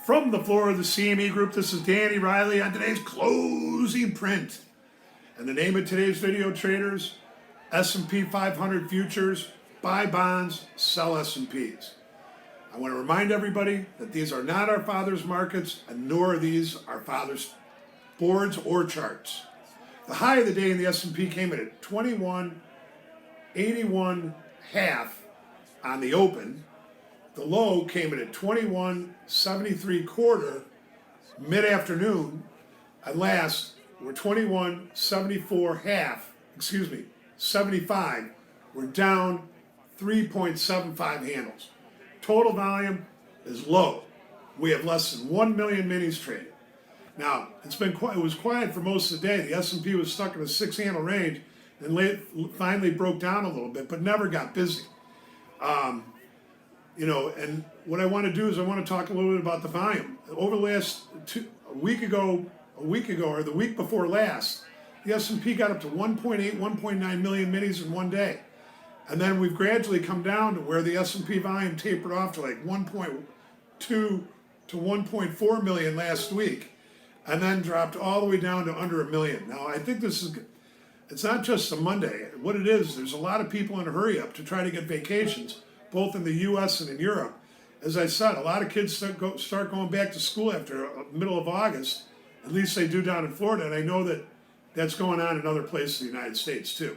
From the floor of the CME Group, this is Danny Riley on today's closing print. And the name of today's video, traders, S&P 500 futures, buy bonds, sell S&Ps. I want to remind everybody that these are not our father's markets, and nor are these our father's boards or charts. The high of the day in the S&P came in at 21.81.5 on the open. The low came in at 21.73 mid-afternoon. At last, we're 21.74 75. We're down 3.75 handles. Total volume is low. We have less than 1 million minis traded. Now, it was quiet for most of the day. The S&P was stuck in a 6-handle range and finally broke down a little bit, but never got busy. And what I want to do is I want to talk a little bit about the volume. Over the last a week ago, or the week before last, the S&P got up to 1.8, 1.9 million minis in one day. And then we've gradually come down to where the S&P volume tapered off to like 1.2 to 1.4 million last week, and then dropped all the way down to under 1 million. Now, I think it's not just a Monday. What it is, there's a lot of people in a hurry up to try to get vacations, both in the U.S. and in Europe. As I said, a lot of kids start going back to school after middle of August. At least they do down in Florida, and I know that that's going on in other places in the United States too.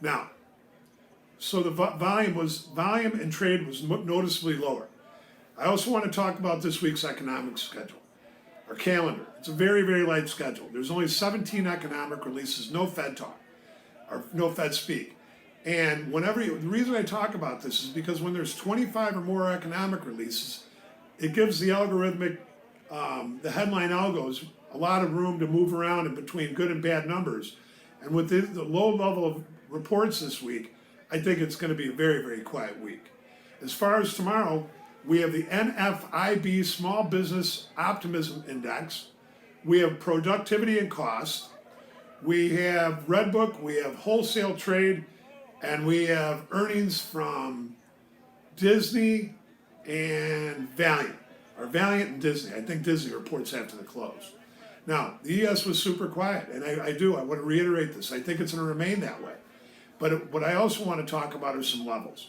Now, so the volume and trade was noticeably lower. I also want to talk about this week's economic schedule, our calendar. It's a very, very light schedule. There's only 17 economic releases, no Fed talk, or no Fed speak. And the reason I talk about this is because when there's 25 or more economic releases, it gives the algorithmic, the headline algos, a lot of room to move around in between good and bad numbers. And with the low level of reports this week, I think it's going to be a very, very quiet week. As far as tomorrow, we have the NFIB Small Business Optimism Index. We have productivity and cost. We have Redbook. We have wholesale trade. And we have earnings from Disney and Valiant, or Valiant and Disney. I think Disney reports after the close. Now, the ES was super quiet, and I want to reiterate this. I think it's going to remain that way. But what I also want to talk about are some levels.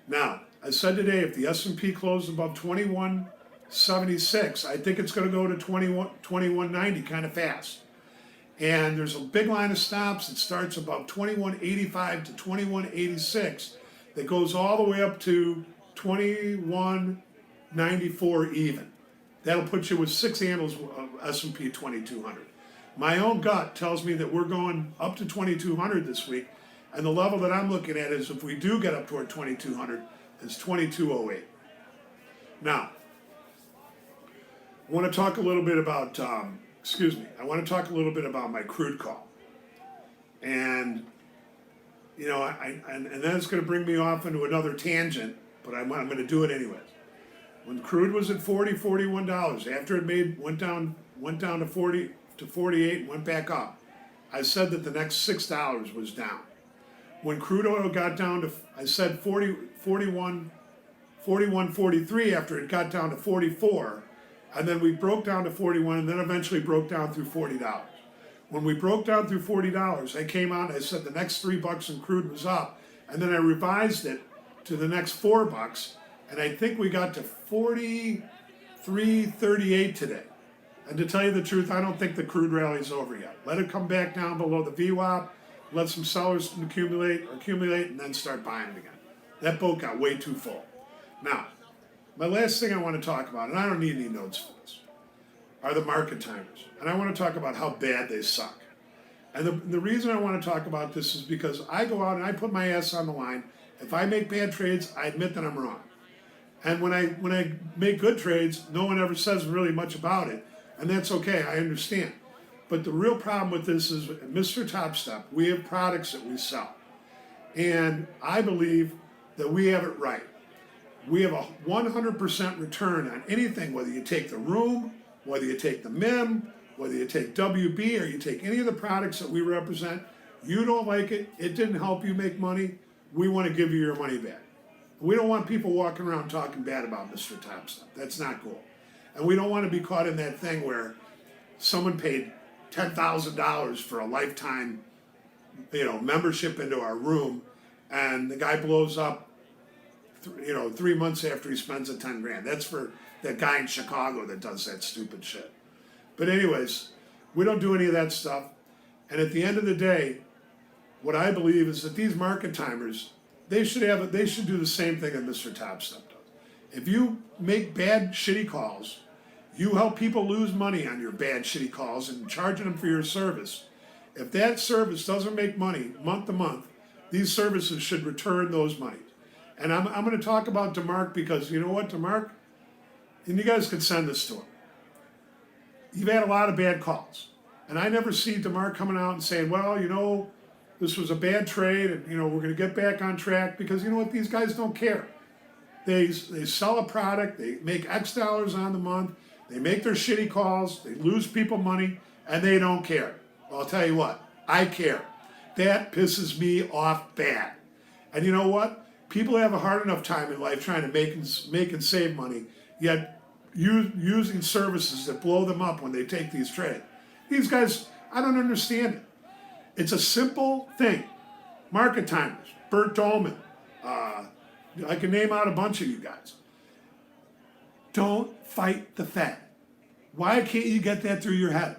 Now, I said today, if the S&P closed above 2176, I think it's going to go to 2190 kind of fast. And there's a big line of stops that starts above 2185 to 2186 that goes all the way up to 2194 even. That'll put you with 6 handles of S&P 2200. My own gut tells me that we're going up to 2200 this week, and the level that I'm looking at is if we do get up toward 2200 is 2208. Now, I want to talk a little bit about I want to talk a little bit about my crude call. And, and then it's going to bring me off into another tangent, but I'm going to do it anyways. When crude was at $41, after it went down to 40 to 48 and went back up, I said that the next $6 was down. When crude oil got down to, I said 41.43 after it got down to 44, and then we broke down to 41 and then eventually broke down through $40. When we broke down through $40, I came out and I said the next $3 in crude was up, and then I revised it to the next $4, and I think we got to 43.38 today. And to tell you the truth, I don't think the crude rally is over yet. Let it come back down below the VWAP, let some sellers accumulate, and then start buying it again. That boat got way too full. Now, my last thing I want to talk about, and I don't need any notes for this, are the market timers. And I want to talk about how bad they suck. And the reason I want to talk about this is because I go out and I put my ass on the line. If I make bad trades, I admit that I'm wrong. And when I make good trades, no one ever says really much about it. And that's okay, I understand. But the real problem with this is, at Mr. Top Step, we have products that we sell. And I believe that we have it right. We have a 100% return on anything, whether you take the room, whether you take the MIM, whether you take WB, or you take any of the products that we represent. You don't like it, it didn't help you make money, we want to give you your money back. We don't want people walking around talking bad about Mr. Top Step. That's not cool. And we don't want to be caught in that thing where someone paid $10,000 for a lifetime, membership into our room, and the guy blows up, 3 months after he spends the 10 grand. That's for that guy in Chicago that does that stupid shit. But anyways, we don't do any of that stuff. And at the end of the day, what I believe is that these market timers, they should do the same thing that Mr. Top Step does. If you make bad, shitty calls, you help people lose money on your bad, shitty calls and charging them for your service. If that service doesn't make money month to month, these services should return those monies. And I'm going to talk about DeMarc because you know what, DeMarc, and you guys can send this to him. You've had a lot of bad calls. And I never see DeMarc coming out and saying, well, this was a bad trade and, we're going to get back on track because you know what, these guys don't care. They sell a product, they make X dollars on the month, they make their shitty calls, they lose people money, and they don't care. Well, I'll tell you what, I care. That pisses me off bad. And you know what? People have a hard enough time in life trying to make and save money, yet using services that blow them up when they take these trades. These guys, I don't understand it. It's a simple thing. Market timers, Bert Dolman, I can name out a bunch of you guys. Don't fight the Fed. Why can't you get that through your head?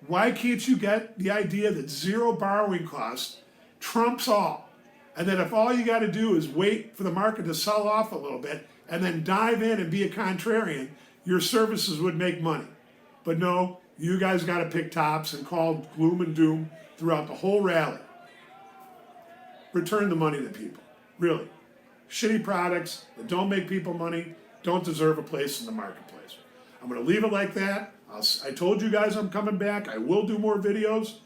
Why can't you get the idea that zero borrowing costs trumps all? And that if all you got to do is wait for the market to sell off a little bit and then dive in and be a contrarian, your services would make money. But no, you guys got to pick tops and call gloom and doom throughout the whole rally. Return the money to people, really. Shitty products that don't make people money don't deserve a place in the marketplace. I'm going to leave it like that. I told you guys I'm coming back. I will do more videos.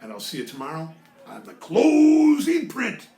And I'll see you tomorrow on the closing print.